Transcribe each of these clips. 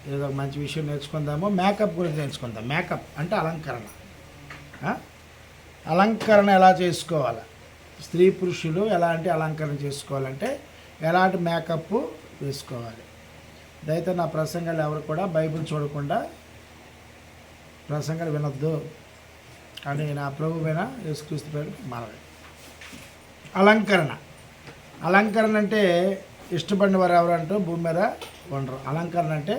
ఏదో మంచి విషయం నేర్చుకుందాము. మేకప్ గురించి నేర్చుకుందాం. మేకప్ అంటే అలంకరణ. అలంకరణ ఎలా చేసుకోవాలి, స్త్రీ పురుషులు ఎలాంటి అలంకరణ చేసుకోవాలంటే ఎలాంటి మేకప్ వేసుకోవాలి. దయతో నా ప్రసంగాలు ఎవరు కూడా బైబిల్ చూడకుండా ప్రసంగాలు వినొద్దు అని నా ప్రభువైన యేసుక్రీస్తు పేరు మనవి. అలంకరణ అంటే ఇష్టపడిన వారు ఎవరంటూ భూమి మీద ఉండరు. అలంకరణ అంటే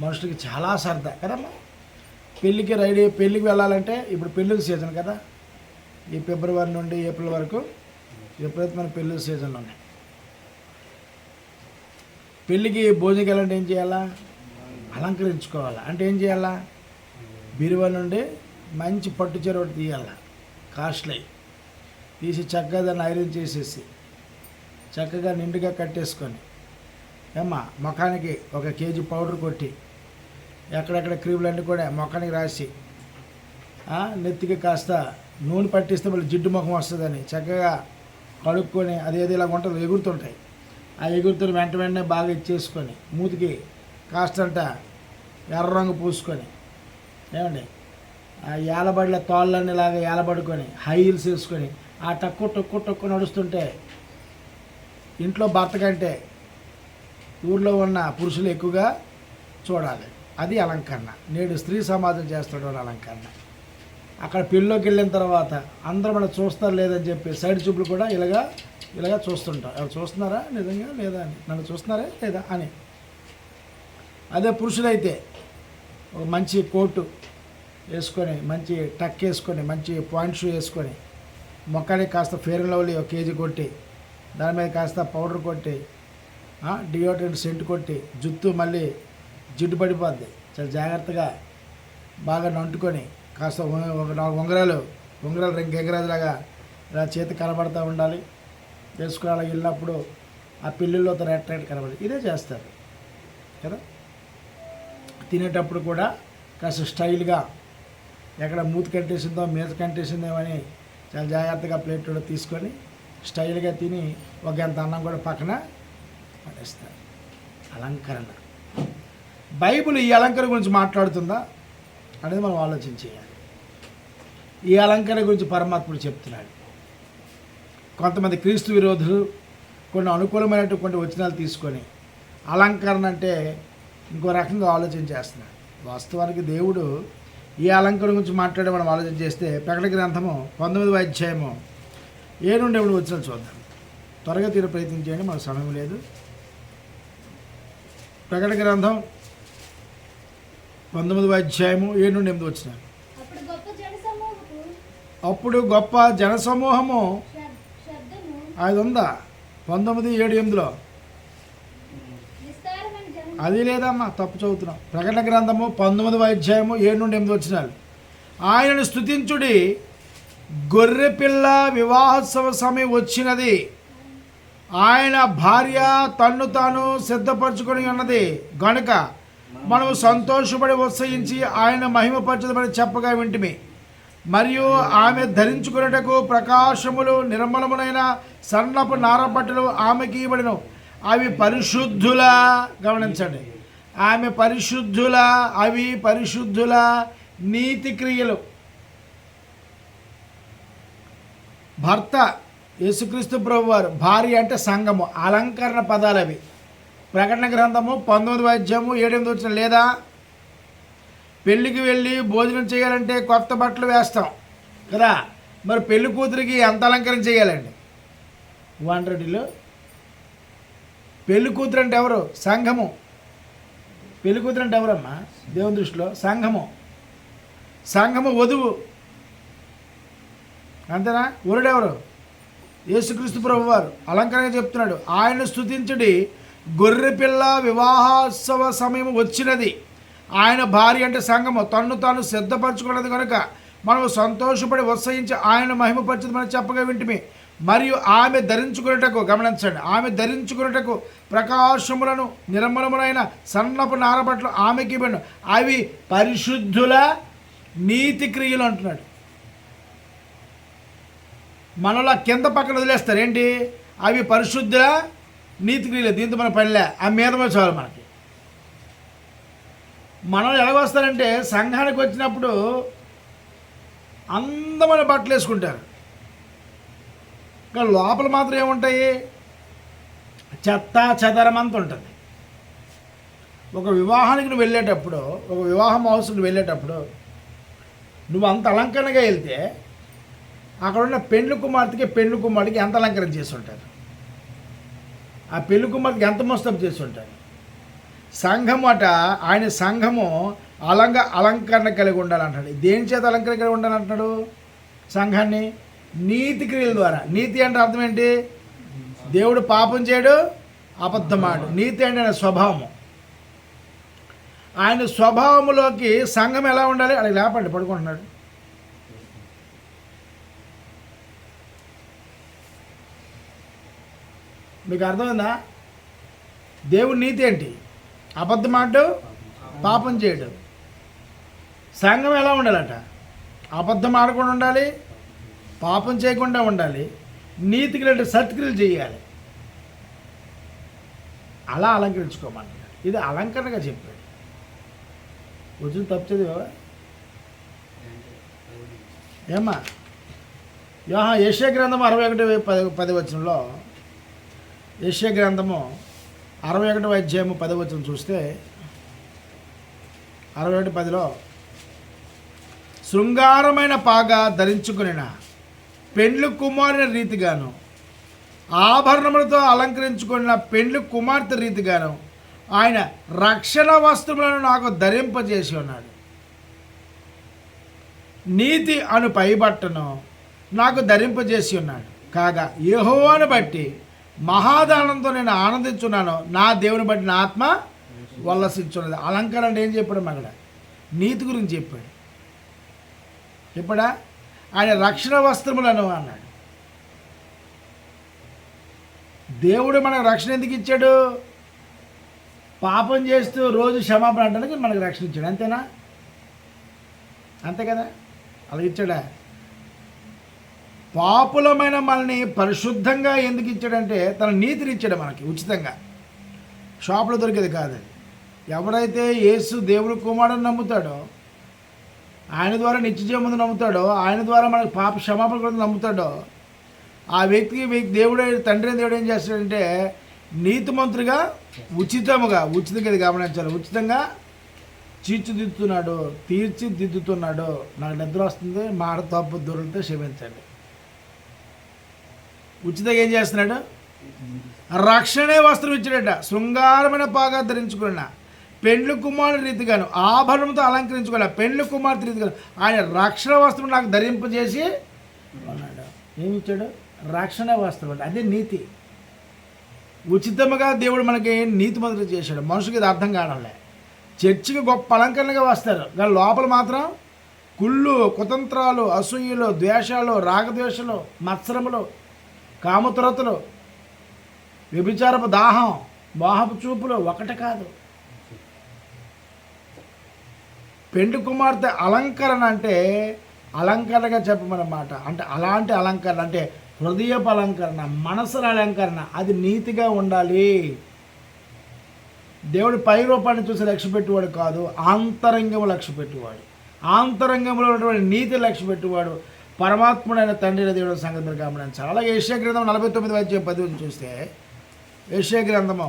మనుషులకి చాలా సరదా కదమ్మా. పెళ్ళికి వెళ్ళాలంటే ఇప్పుడు పెళ్ళిళ్ళ సీజన్ కదా, ఈ ఫిబ్రవరి నుండి ఏప్రిల్ వరకు విపరీతమైన పెళ్ళిళ్ళ సీజన్లు ఉన్నాయి. పెళ్ళికి భోజనకి వెళ్ళాలంటే ఏం చేయాలా, అలంకరించుకోవాలా. అంటే ఏం చేయాలా, బీరువా నుండి మంచి పట్టు చీర ఒకటి తీయాలా, కాస్ట్లీ తీసి చక్కగా దాన్ని ఐరన్ చేసేసి చక్కగా నిండుగా కట్టేసుకొని ముఖానికి 1 కేజీ పౌడర్ కొట్టి ఎక్కడెక్కడ క్రీములన్నీ కూడా ముఖానికి రాసి నెత్తికి కాస్త నూనె పట్టిస్తే మళ్ళీ జిడ్డు ముఖం వస్తుందని చక్కగా కడుక్కొని అదేది ఇలా ఉంటుంది, ఎగురుతుంటాయి. ఆ ఎగురుతున్న వెంటనే బాగా ఇచ్చేసుకొని మూతికి కాస్తంట ఎర్ర రంగు పూసుకొని ఏమండి ఆ ఏలబడిల తోళ్ళన్నీ ఇలాగా ఏలబడుకొని హై హీల్స్ వేసుకొని ఆ టక్కు నడుస్తుంటే ఇంట్లో భర్త కంటే ఊర్లో ఉన్న పురుషులు ఎక్కువగా చూడాలి. అది అలంకరణ. నేడు స్త్రీ సమాజం చేస్తాడు అలంకరణ. అక్కడ పెళ్ళిలోకి వెళ్ళిన తర్వాత అందరూ మనం చూస్తారు లేదని చెప్పి సైడ్ చూపులు కూడా ఇలాగా చూస్తుంటాం. ఎవరు చూస్తున్నారా నిజంగా లేదా అని, నన్ను చూస్తున్నారా లేదా అని. అదే పురుషులైతే ఒక మంచి కోటు వేసుకొని మంచి టక్ వేసుకొని మంచి పాయింట్ షూ వేసుకొని మొక్కనికి కాస్త ఫెయిర్ అండ్ లవ్లీ 1 కేజీ కొట్టి దాని మీద కాస్త పౌడర్ కొట్టి డియోడ్రెంట్ సెంట్ కొట్టి జుత్తు మళ్ళీ జిడ్డు పడిపోద్ది, చాలా జాగ్రత్తగా బాగా నంటుకొని కాస్త 4 ఉంగరాలు రింగెంగరాజులాగా ఇలా చేతి కనబడుతూ ఉండాలి. వేసుకుని అలా వెళ్ళినప్పుడు ఆ పిల్లిలో రెట్ కనబడి ఇదే చేస్తారు కదా. తినేటప్పుడు కూడా కాస్త స్టైల్గా ఎక్కడ మూతి కంటేసిందో మీద కంటేసిందో అని చాలా జాగ్రత్తగా ప్లేట్లో తీసుకొని స్టైల్గా తిని ఒక గంట అన్నం కూడా పక్కన పడేస్తారు. అలంకరణ. బైబిల్ ఈ అలంకరణ గురించి మాట్లాడుతుందా అనేది మనం ఆలోచించేయాలి. ఈ అలంకరణ గురించి పరమాత్ముడు చెప్తున్నాడు. కొంతమంది క్రీస్తు విరోధులు కొన్ని అనుకూలమైనటువంటి వచనాలు తీసుకొని అలంకరణ అంటే ఇంకో రకంగా ఆలోచన చేస్తున్నాడు. వాస్తవానికి దేవుడు ఈ అలంకరణ గురించి మాట్లాడే మనం ఆలోచన చేస్తే ప్రకటన గ్రంథము 19వ అధ్యాయము 7 నుండి 8 వచనాలు చూద్దాం. త్వరగా తీరు ప్రయత్నం చేయండి, మనకు సమయం లేదు. ప్రకటన గ్రంథం 19వ అధ్యాయము 7 నుండి 8 వచనాలు. అప్పుడు గొప్ప జనసమూహము అది ఉందా 19:7-8లో అది లేదమ్మా, తప్పు చదువుతున్నాం. ప్రకటన గ్రంథము 19వ అధ్యాయము 7 నుండి 8 వచనాలు. ఆయనను స్తుతించుడి, గొర్రెపిల్ల వివాహోత్సవ సమయం వచ్చినది, ఆయన భార్య తన్ను తాను సిద్ధపరచుకొని ఉన్నది గనుక మనము సంతోషపడి ఉత్సహించి ఆయన మహిమపరచదని చెప్పగా వింటిమి. మరియు ఆమె ధరించుకున్నటకు ప్రకాశములు నిర్మలమునైన సన్నపు నారబట్టలు ఆమెకి ఇవ్వబడిను. అవి పరిశుద్ధుల, గమనించండి, ఆమె పరిశుద్ధుల, అవి పరిశుద్ధుల నీతి క్రియలు. భర్త యేసుక్రీస్తు ప్రభువారు, భార్య అంటే సంఘము. అలంకరణ పదాలు అవి. ప్రకటన గ్రంథము 19వ అధ్యాయము 7-8 వచ్చిన లేదా పెళ్ళికి వెళ్ళి భోజనం చేయాలంటే కొత్త బట్టలు వేస్తాం కదా. మరి పెళ్లి కూతురికి ఎంత అలంకరణ చేయాలండి? 100లో పెళ్లి కూతురు అంటే ఎవరు? సంఘము. పెళ్లి కూతురు అంటే ఎవరమ్మా దేవుని దృష్టిలో? సంఘము వధువు, అంతేనా? వరుడెవరు? యేసుక్రీస్తు ప్రభువారు. అలంకరణగా చెప్తున్నాడు, ఆయన స్తుతించుడి, గొర్రెపిల్ల వివాహోత్సవ సమయం వచ్చినది, ఆయన భార్య అంటే సంఘము తన్ను తాను సిద్ధపరచుకున్నది కనుక మనం సంతోషపడి ఉత్సహించి ఆయన మహిమపరచదని చెప్పగా వింటిమి. మరియు ఆమె ధరించుకున్నటకు, గమనించండి, ఆమె ధరించుకున్నటకు ప్రకాశములను నిర్మలములైన సన్నపు నారబట్టలు ఆమెకి ఇవ్వను. అవి పరిశుద్ధుల నీతి క్రియలు అంటున్నాడు. మనలో కింద పక్కన వదిలేస్తారు ఏంటి? అవి పరిశుద్ధుల నీతి క్రియలు. దీంతో మన పనిలే, ఆ మీద చాలు మనకి. మనం ఎలాగొస్తారంటే సంఘానికి వచ్చినప్పుడు అందమైన బట్టలు వేసుకుంటారు, కానీ లోపల మాత్రం ఏముంటాయి? చెత్త చెదరమంత ఉంటుంది. ఒక వివాహానికి నువ్వు వెళ్ళేటప్పుడు, ఒక వివాహ మహోత్సవం వెళ్ళేటప్పుడు నువ్వు అంత అలంకరణగా వెళ్తే అక్కడ ఉన్న పెండ్లి కుమార్తెకి ఎంత అలంకరణ చేసి ఉంటారు? ఆ పెళ్లి కుమార్తెకి ఎంత మోస్తరు చేసి ఉంటారు? సంఘం అట, ఆయన సంఘము అలంకరణ కలిగి ఉండాలంటాడు. దేని చేత అలంకరణ కలిగి ఉండాలంటున్నాడు సంఘాన్ని? నీతి క్రియల ద్వారా. నీతి అంటే అర్థం ఏంటి? దేవుడు పాపం చేయడు, అబద్ధమాడు. నీతి అంటే ఆయన స్వభావము. ఆయన స్వభావములోకి సంఘం ఎలా ఉండాలి? అలా లేపండి, పడుకుంటున్నాడు. మీకు అర్థమైందా? దేవుడి నీతి ఏంటి? అబద్ధమాడు, పాపం చేయడు. సంఘం ఎలా ఉండాలట? అబద్ధం ఆడకుండా ఉండాలి, పాపం చేయకుండా ఉండాలి, నీతికి రెండు సత్క్రియలు చేయాలి. అలా అలంకరించుకోమన్నాడు. ఇది అలంకరణగా చెప్పాడు. వచ్చిన తప్పు చదివా ఏమ్మా? యెషయా గ్రంథము 61:10 యెషయా గ్రంథము 61వ అధ్యాయము 10 చూస్తే 61:10 శృంగారమైన పాగా ధరించుకునిన పెండ్లి కుమారుని రీతిగాను, ఆభరణములతో అలంకరించుకున్న పెండ్లి కుమార్తె రీతిగాను ఆయన రక్షణ వస్త్రములను నాకు ధరింపజేసి ఉన్నాడు. నీతి అను పైబట్టను నాకు ధరింపజేసి ఉన్నాడు. కాగా యెహోవాను బట్టి మహాదానంతో నేను ఆనందించున్నాను, నా దేవుని బట్టి నా ఆత్మ వల్లసించున్నది. అలంకరణ అంటే ఏం చెప్పాడు? అక్కడ నీతి గురించి చెప్పాడు. చెప్పడా? ఆయన రక్షణ వస్త్రములను అన్నాడు. దేవుడు మనకు రక్షణ ఎందుకు ఇచ్చాడు? పాపం చేస్తూ రోజు క్షమాపణ అంటానికి మనకు రక్షణ ఇచ్చాడు. అంతేనా? అంతే కదా? అలా ఇచ్చాడా? పాపులమైన మనల్ని పరిశుద్ధంగా ఎందుకు ఇచ్చాడంటే తన నీతిని ఇచ్చాడు మనకి ఉచితంగా. షాపులో దొరికేది కాదు. ఎవడైతే యేసు దేవుడు కుమారుని నమ్ముతాడో, ఆయన ద్వారా నిత్యజీవం ముందు నమ్ముతాడో, ఆయన ద్వారా మనకు పాప క్షమాపణ కూడా నమ్ముతాడో, ఆ వ్యక్తికి దేవుడు తండ్రి దేవుడు ఏం చేస్తాడంటే నీతిమంతుడిగా ఉచితంగా ఇది గమనించాలి, ఉచితంగా తీర్చిదిద్దుతున్నాడు. నాకు నిద్ర వస్తుంది, మాట తప్పు దొరికితే క్షమించండి. ఉచితంగా ఏం చేస్తున్నాడు? రక్షణే వస్త్రం ఇచ్చాడట. శృంగారమైన పాగా ధరించుకున్న పెండ్లి కుమారుని రీతిగాను, ఆభరణంతో అలంకరించుకున్న పెండ్లి కుమార్తె రీతిగాను ఆయన రక్షణ వస్త్రం నాకు ధరింపజేసి ఉన్నాడు. ఏమి ఇచ్చాడు? రక్షణ వస్త్రం అంటే అదే నీతి. ఉచితంగా దేవుడు మనకి నీతి మొదలు చేశాడు. మనుషుకి ఇది అర్థం కావడంలే. చర్చికి గొప్ప అలంకరణగా వస్తారు, కానీ లోపల మాత్రం కుళ్ళు, కుతంత్రాలు, అసూయలు, ద్వేషాలు, రాగద్వేషాలు, మత్సరములు, కామతురతలు, వ్యభిచారపు దాహం, మోహపు చూపులు ఒకటి కాదు. పెండ్లి కుమార్తె అలంకరణ అంటే అలంకరణగా చెప్పమన్నమాట. అంటే అలాంటి అలంకరణ అంటే హృదయపు అలంకరణ, మనసుల అలంకరణ, అది నీతిగా ఉండాలి. దేవుడు పై రూపాన్ని చూసి లక్ష్య పెట్టేవాడు కాదు, ఆంతరంగము లక్ష్య పెట్టేవాడు. ఆంతరంగంలో ఉన్నటువంటి నీతి లక్ష్య పెట్టేవాడు పరమాత్ముడైన తండ్రి దేవుడు సంగతి గమనించాలి. అలాగే యెషయా గ్రంథం 49:10 చూస్తే యెషయా గ్రంథము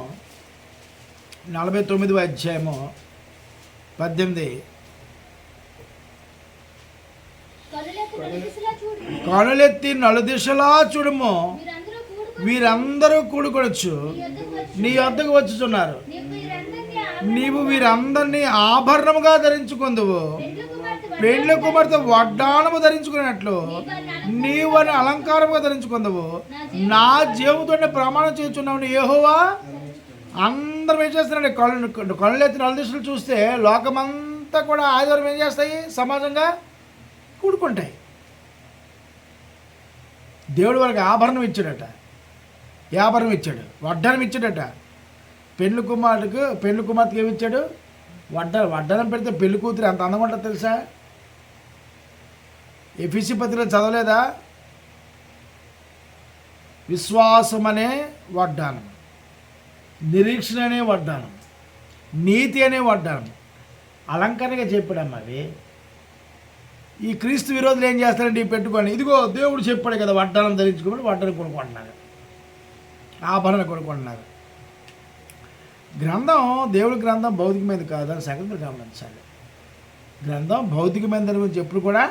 49:18 కనులెత్తి నలుదిశలా చూడుము, వీరందరూ కూడుకొనొచ్చు నీ వద్దకు వచ్చుచున్నారు. నీవు వీరందరినీ ఆభరణముగా ధరించుకుందువు, పెండ్లి కుమార్తె వడ్డాణము ధరించుకున్నట్లు నీవు అని అలంకారముగా ధరించుకుందువు. నా జీవంతో ప్రమాణం చేస్తున్నావు యెహోవా. అందరం ఏం చేస్తున్నాడు? కనులెత్తి నలుదిశలు చూస్తే లోకమంతా కూడా ఆదివారం ఏం చేస్తాయి? సమాజంగా కూడుకుంటాయి. దేవుడు వాళ్ళకి ఆభరణం ఇచ్చాడట, ఆభరణం ఇచ్చాడు, వడ్డానం ఇచ్చాడట. పెళ్లి కుమార్తెకి ఏమి ఇచ్చాడు? వడ్డానం పెడితే పెళ్లి కూతురు అంత అందంగా ఉంటుంది తెలుసా? ఎఫెసీ పత్రికలో చదవలేదా? విశ్వాసం అనే వడ్డానం, నిరీక్షణ అనే వడ్డానం, నీతి అనే వడ్డానం, అలంకరణగా చెప్పాడమ్మా అవి. ఈ క్రీస్తు విరోధులు ఏం చేస్తారంటే ఇవి పెట్టుకొని, ఇదిగో దేవుడు చెప్పాడు కదా వడ్డానం ధరించుకోమని వడ్డానం కొనుక్కుంటున్నారు, ఆభరణ కొనుక్కుంటున్నారు. గ్రంథం, దేవుడి గ్రంథం భౌతికమైనది కాదు అని సంగతి గమనించాలి. గ్రంథం భౌతికమైన దాని గురించి ఎప్పుడు కూడా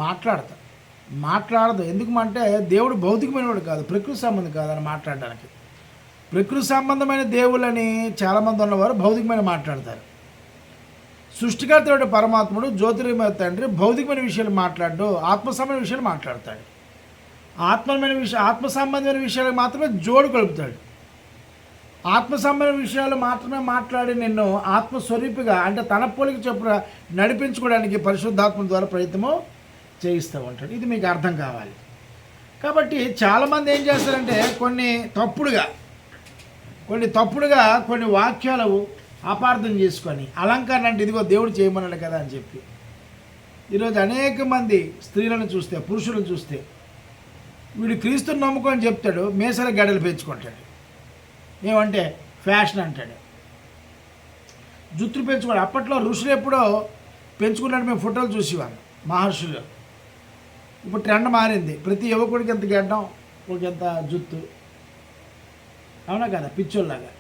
మాట్లాడదు. ఎందుకంటే దేవుడు భౌతికమైన వాడు కాదు, ప్రకృతి సంబంధం కాదని మాట్లాడడానికి. ప్రకృతి సంబంధమైన దేవుళ్ళని చాలామంది ఉన్నవారు భౌతికమైన మాట్లాడతారు. సృష్టికర్త పరమాత్ముడు, జ్యోతిర్మయ తండ్రి భౌతికమైన విషయాలు మాట్లాడు, ఆత్మ సంబంధమైన విషయాలు మాట్లాడతాడు. ఆత్మ సంబంధమైన విషయాలకు మాత్రమే జోడు కలుపుతాడు. ఆత్మ సంబంధమైన విషయాలు మాత్రమే మాట్లాడి నిన్ను ఆత్మస్వరూపిగా, అంటే తన పోలిక చొప్పున నడిపించుకోవడానికి పరిశుద్ధాత్మ ద్వారా ప్రయత్నము చేయిస్తూ ఉంటాడు. ఇది మీకు అర్థం కావాలి. కాబట్టి చాలామంది ఏం చేస్తారంటే కొన్ని తప్పుడుగా కొన్ని వాక్యాలు అపార్థం చేసుకొని అలంకరణ అంటే ఇదిగో దేవుడు చేయమన్నాడు కదా అని చెప్పి ఈరోజు అనేక మంది స్త్రీలను చూస్తే, పురుషులను చూస్తే వీడు క్రీస్తుని నమ్ముకొని చెప్తాడు, మేసల గడలు పెంచుకుంటాడు. ఏమంటే ఫ్యాషన్ అంటాడు. జుత్తులు పెంచుకోండి. అప్పట్లో ఋషులు ఎప్పుడో పెంచుకున్నాడు, మేము ఫోటోలు చూసేవాళ్ళం మహర్షులు. ఇప్పుడు ట్రెండ్ మారింది, ప్రతి యువకుడికి ఎంత గడ్డం, ఎంత జుత్తు, అవునా కదా, పిచ్చోళ్ళలాగా.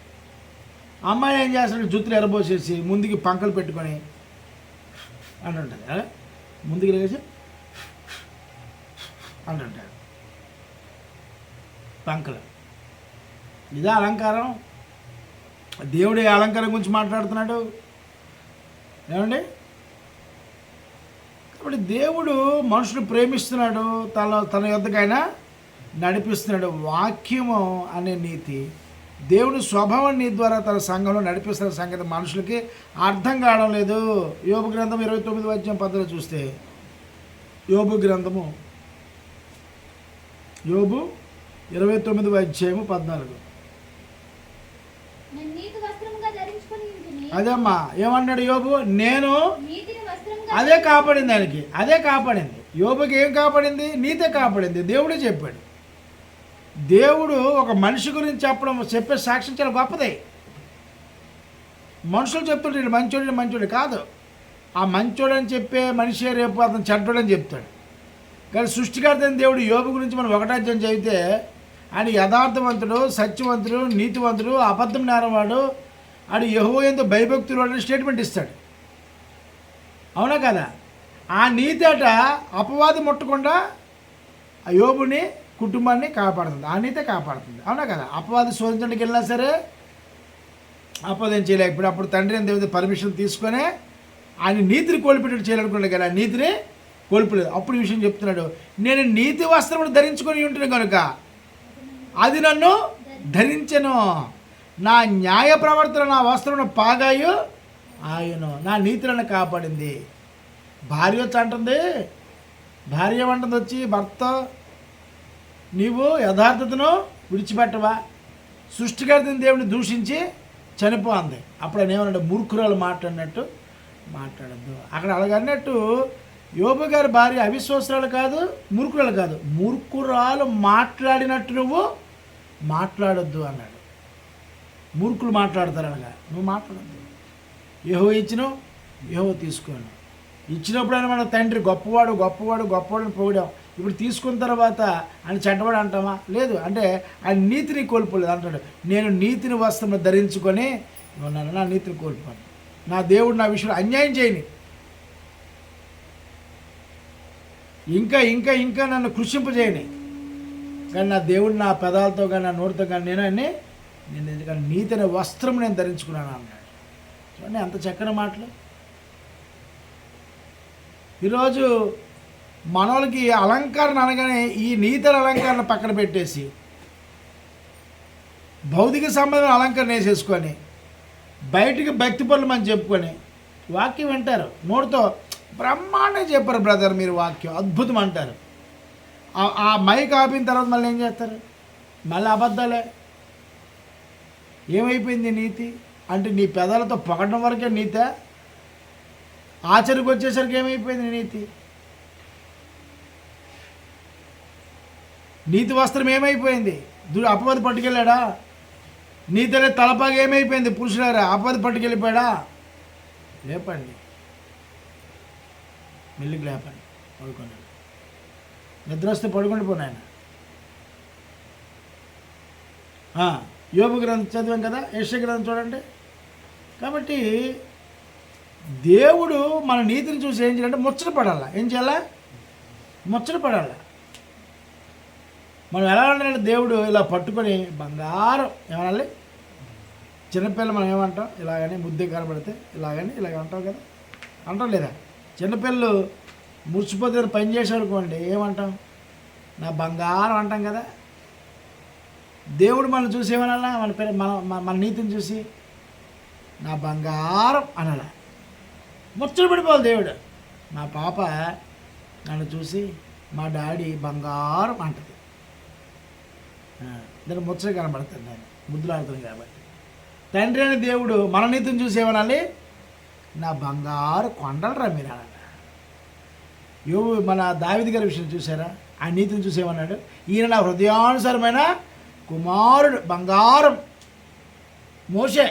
అమ్మాయి ఏం చేస్తాడు, జుత్తులు ఎరబోసేసి ముందుకి పంకలు పెట్టుకొని అంటుంటుంది, ముందుకు లేచి అంటుంటాడు పంకలు. ఇదే అలంకారం? దేవుడి అలంకారం గురించి మాట్లాడుతున్నాడు ఏమండి? కాబట్టి దేవుడు మనుషులు ప్రేమిస్తున్నాడు, తన యొద్దకైనా నడిపిస్తున్నాడు. వాక్యము అనే నీతి, దేవుని స్వభావం నీతి ద్వారా తన సంఘంలో నడిపిస్తున్న సంగతి మనుషులకి అర్థం కావడం లేదు. యోబు గ్రంథం 29:10 చూస్తే, యోబు 29:14 అదేమ్మా ఏమన్నాడు యోబు? నేను అదే కాపాడింది, దానికి అదే కాపాడింది. యోబుకి ఏం కాపాడింది? నీతే కాపాడింది. దేవుడే చెప్పాడు. దేవుడు ఒక మనిషి గురించి చెప్పే సాక్ష్యం చాలా గొప్పదే. మనుషులు చెప్తుంటే మంచోడు కాదు. ఆ మంచోడు అని చెప్పే మనిషి రేపు అతను చెడ్డోడని చెప్తాడు. కానీ సృష్టికర్త దేవుడు యోబు గురించి మనం 1వ అధ్యాయం చదివితే ఆయన యథార్థవంతుడు, సత్యవంతుడు, నీతివంతుడు, అబద్ధం నేరవాడు, ఆడు యెహోవా యందు భయభక్తులు అని స్టేట్మెంట్ ఇస్తాడు, అవునా కదా? ఆ నీతి అట అపవాది ముట్టకుండా ఆ యోబుని, కుటుంబాన్ని కాపాడుతుంది. ఆ నీతే కాపాడుతుంది, అవునా కదా? అపవాది శోధించడానికి వెళ్ళినా సరే అపవాదం చేయలేక అప్పుడు తండ్రి అని దేవుడి పర్మిషన్ తీసుకొని ఆయన నీతిని కోల్పోయేటట్టు చేయాలనుకున్నాడు కదా, నీతిని కోల్పోలేదు. అప్పుడు ఈ విషయం చెప్తున్నాడు, నేను నీతి వస్త్రములు ధరించుకొని ఉంటున్నాను కనుక అది నన్ను ధరించెను, నా న్యాయ ప్రవర్తన నా వస్త్రమును పాగాయు ఆయను, నా నీతి నన్ను కాపాడింది. భార్య వచ్చి అంటుంది, వచ్చి భర్త నీవు యథార్థతను విడిచిపెట్టవా, సృష్టికర్తని దేవుని దూషించి చనిపోంది. అప్పుడు ఆయన ఏమన్నాడు? మూర్ఖురాలు మాట్లాడినట్టు మాట్లాడద్దు. అక్కడ అలాగన్నట్టు యోబు గారి భార్య అవిశ్వాసరాలు కాదు, మూర్ఖురాలు కాదు, మూర్ఖురాలు మాట్లాడినట్టు నువ్వు మాట్లాడొద్దు అన్నాడు. మూర్ఖులు మాట్లాడతారు అనగా నువ్వు మాట్లాడద్దు. యెహోవా ఇచ్చినావు, యెహోవా తీసుకోను. ఇచ్చినప్పుడు ఆయన మన తండ్రి గొప్పవాడు అని పొగిడాం. ఇప్పుడు తీసుకున్న తర్వాత ఆయన చెడ్డవాడు అంటామా? లేదు. అంటే ఆయన నీతిని కోల్పోలేదు అంటాడు. నేను నీతిని వస్త్రం ధరించుకొని ఉన్నాను, నా నీతిని కోల్పోను. నా దేవుడు నా విషయంలో అన్యాయం చేయని, ఇంకా నన్ను కృషింపజేయని, కానీ నా దేవుడు నా పెదాలతో కానీ నా నోటితో కానీ నేను ఎందుకంటే నీతి అనే వస్త్రం నేను ధరించుకున్నాను అన్నాడు. చూడండి అంత చక్కని మాటలు. ఈరోజు మనోళ్ళకి అలంకరణ అనగానే ఈ నీతిల అలంకరణ పక్కన పెట్టేసి భౌతిక సంబంధమైన అలంకరణ వేసేసుకొని బయటికి భక్తి పనులు మనం చెప్పుకొని వాక్యం వింటారు, నోటితో బ్రహ్మాండంగా చెప్పారు బ్రదర్ మీరు వాక్యం అద్భుతం అంటారు. ఆ మైక్ ఆపిన తర్వాత మళ్ళీ ఏం చేస్తారు? మళ్ళీ అబద్ధాలే. ఏమైపోయింది నీతి? అంటే నీ పెదాలతో పొగడం వరకే నీతే, ఆచరణకు వచ్చేసరికి ఏమైపోయింది నీతి? నీతి వస్త్రం ఏమైపోయింది? అపవాది పట్టుకెళ్ళాడా? నీతి అనే తలపాగా ఏమైపోయింది? పురుషులారా అపవాది పట్టుకెళ్ళిపోయాడా? లేపండి, మెల్లికి లేపండి, పడుకోండి. నిద్ర వస్తే పడుకోండి పోను ఆయన. యోబు గ్రంథం చదివాం కదా, యెషయా గ్రంథం చూడండి. కాబట్టి దేవుడు మన నీతిని చూసి ఏం చేయాలంటే ముచ్చట పడాలా. ఏం చేయాలా? ముచ్చట పడాలా. మనం ఎలా ఉండాలంటే దేవుడు ఇలా పట్టుకొని బంగారం ఏమనాలి, చిన్నపిల్లలు మనం ఏమంటాం, ఇలాగని ముద్దే కనబడితే ఇలాగని ఇలాగ అంటాం కదా, అంటాం లేదా? చిన్నపిల్లలు మురిసిపోతే పని చేసేవాడుకోండి ఏమంటాం, నా బంగారం అంటాం కదా. దేవుడు మనం చూసి ఏమనాలా, మన పిల్ల మన నీతిని చూసి నా బంగారం అనాలా. ముచ్చట పడిపోవాలి దేవుడు. మా పాప నన్ను చూసి మా డాడీ బంగారం అంటది, దాన్ని ముచ్చట కనబడుతుంది, నేను ముద్దులాడుతుంది కాబట్టి. తండ్రి అనే దేవుడు మన నీతిని చూసి ఏమనాలి, నా బంగారు కొండలరా మీరు అనాలి. మన దావీదు గారి విషయం చూసారా? ఆ నీతిని చూసి ఏమన్నాడు, ఈయన నా హృదయానుసారమైన కుమారుడు, బంగారం. మోషే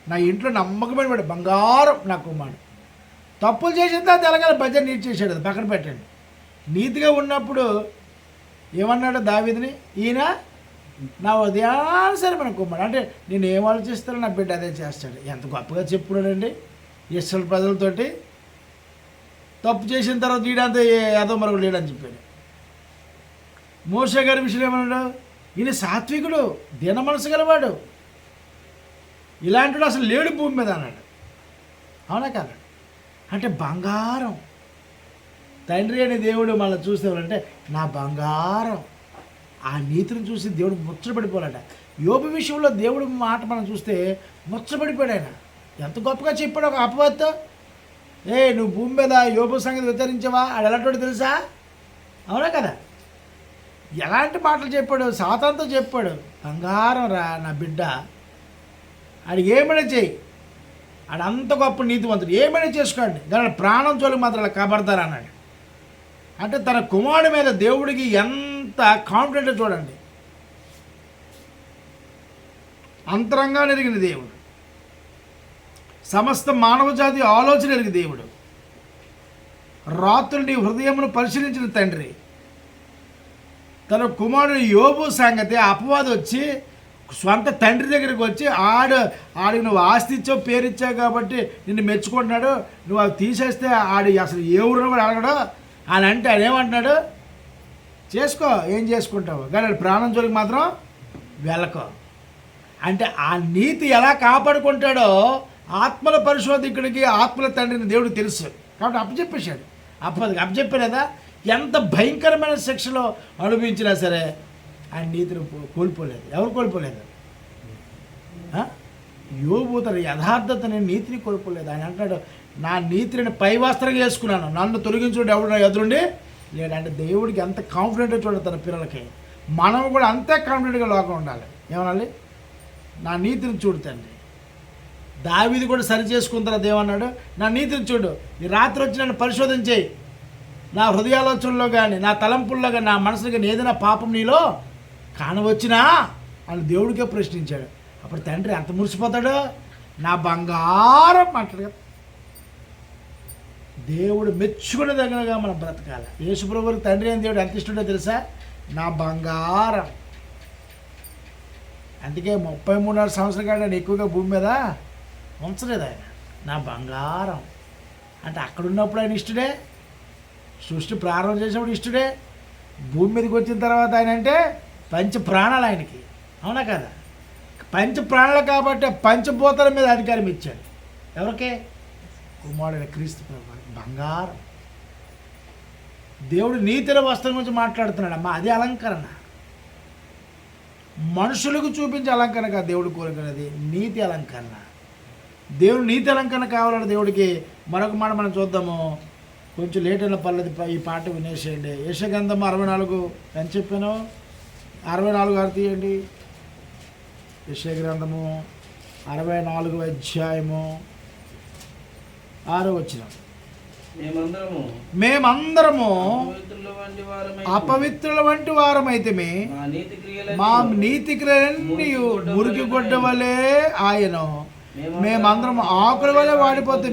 నా ఇంట్లో నమ్మకమైన వాడు, బంగారం నా కుమారుడు. తప్పులు చేసిన తర్వాత ఎలాగైనా బడ్జెట్ నీట్ చేశాడు, అది పక్కన పెట్టండి. నీతిగా ఉన్నప్పుడు ఏమన్నాడు దావీదుని, ఈయన నా హృదయానుసారమైన కుమారుడు. అంటే నేను ఏం ఆలోచిస్తానో నా బిడ్డ అదే చేస్తాడు. ఎంత గొప్పగా చెప్పున్నాడండి ఇస్రాయేల్ ప్రజలతోటి. తప్పు చేసిన తర్వాత వీడంతా ఏదో మరొకటి లేడని చెప్పాడు. మోషే గారి విషయం ఏమన్నాడు, ఈయన సాత్వికుడు, దీన మనసు గలవాడు, ఇలాంటి అసలు లేడు భూమి మీద అన్నాడు. అవునా కదా? అంటే బంగారం. తండ్రి అనే దేవుడు మళ్ళీ చూసేవాళ్ళంటే నా బంగారం. ఆ నీతిని చూసి దేవుడు ముచ్చటపడిపోవాలట. యోబు విషయంలో దేవుడు మాట మనం చూస్తే ముచ్చటపడిపోయాడు. ఆయన ఎంత గొప్పగా చెప్పాడు ఒక అపవాదితో, నువ్వు భూమి మీద యోబు సంగతి విచారించావా, ఆడు ఎలాంటి తెలుసా? అవునా కదా? ఎలాంటి మాటలు చెప్పాడు, సాతానుతో చెప్పాడు, బంగారం రా నా బిడ్డ, ఆడికి ఏమైనా చెయ్యి, ఆడంత గొప్ప నీతివంతుడు, ఏమైనా చేసుకోండి, దాని ప్రాణం జోలికి మాత్రం అలా కబడతారు అన్నాడు. అంటే తన కుమారుడి మీద దేవుడికి ఎంత కాన్ఫిడెంట్ చూడండి. అంతరంగా ఎరిగిన దేవుడు, సమస్త మానవ జాతి ఆలోచన ఎరిగిన దేవుడు, రాత్రుని హృదయమును పరిశీలించిన తండ్రి, తన కుమారుడు యోబు సంగతి అపవాది వచ్చి స్వంత తండ్రి దగ్గరికి వచ్చి ఆడికి నువ్వు ఆస్తి ఇచ్చావు, పేరు ఇచ్చావు కాబట్టి నిన్ను మెచ్చుకుంటున్నాడు, నువ్వు అవి తీసేస్తే ఆడి అసలు ఏ ఊరిలో కూడా అడగడు అని అంటే ఆయన ఏమంటున్నాడు, చేసుకో ఏం చేసుకుంటావు కానీ ఆడి ప్రాణం జోలికి మాత్రం వెళ్ళకో. అంటే ఆ నీతి ఎలా కాపాడుకుంటాడో ఆత్మల పరిశోధకుడికి ఆత్మల తండ్రిని దేవుడికి తెలుసు కాబట్టి అప్పచెప్పేశాడు. అప్పచెప్పారు కదా, ఎంత భయంకరమైన శిక్షలో అనుభవించినా సరే ఆయన నీతిని కోల్పోలేదు. ఎవరు కోల్పోలేదు? యోబు తన యథార్థతని నీతిని కోల్పోలేదు. ఆయన అంటాడు, నా నీతిని పైవస్త్రంగా వేసుకున్నాను, నన్ను తొలగించుడు ఎవడు ఎదురుండి లేదంటే దేవుడికి ఎంత కాన్ఫిడెంట్గా చూడాలి తన పిల్లలకి. మనం కూడా అంతే కాన్ఫిడెంట్గా లోకం ఉండాలి. ఏమనాలి? నా నీతిని చూడు తండ్రి. దావీదు కూడా సరి చేసుకున్న తర్వాత ఏమన్నాడు, నా నీతిని చూడు, ఈ రాత్రి వచ్చి నన్ను పరిశోధన చేయి, నా హృదయాలోచనలో కానీ నా తలంపుల్లో కానీ నా మనసులో కానీ ఏదైనా పాపం నీలో కానవచ్చినా అని దేవుడికే ప్రశ్నించాడు. అప్పుడు తండ్రి ఎంత మురిసిపోతాడు, నా బంగారం అంటాడు కదా. దేవుడు మెచ్చుకునే దగ్గరగా మనం బ్రతకాలి. యేసుప్రభువుకి తండ్రి అయిన దేవుడు ఎంత ఇష్టమో తెలుసా, నా బంగారం. అందుకే 33 సంవత్సరాల కంటే నేను ఎక్కువగా భూమి మీద ఉంచలేదు ఆయన. నా బంగారం అంటే అక్కడ ఉన్నప్పుడు ఆయన ఇష్టడే, సృష్టి ప్రారంభం చేసినప్పుడు ఇష్టడే, భూమి మీదకి వచ్చిన తర్వాత ఆయన అంటే పంచ ప్రాణాలు ఆయనకి. అవునా కదా? పంచ ప్రాణాలు కాబట్టి పంచభూతాల మీద అధికారం ఇచ్చాడు. ఎవరికే? కుమారుడైన క్రీస్తు ప్రభువు. బంగారం. దేవుడు నీతిల వస్త్రం గురించి మాట్లాడుతున్నాడు అమ్మా, అది అలంకరణ. మనుషులకు చూపించే అలంకరణ కాదు దేవుడు కోరుకునేది, నీతి అలంకరణ. దేవుడు నీతి అలంకరణ కావాలని దేవుడికి మరొక మాట మనం చూద్దాము. కొంచెం లేట్ అయిన పర్లేదు, ఈ పాట వినేసేయండి. యెషయా గ్రంథము 64 ఎంత చెప్పాను, 64 తీయండి. యెషయా గ్రంథము 64 అధ్యాయము 6వ వచనం. మేమందరము అపవిత్రుల వంటి వారమైతే మా నీతి క్రియలన్నీ మురికి గొడ్డ వలె ఆయన మేమందరం ఆకుల వల్ల వాడిపోతే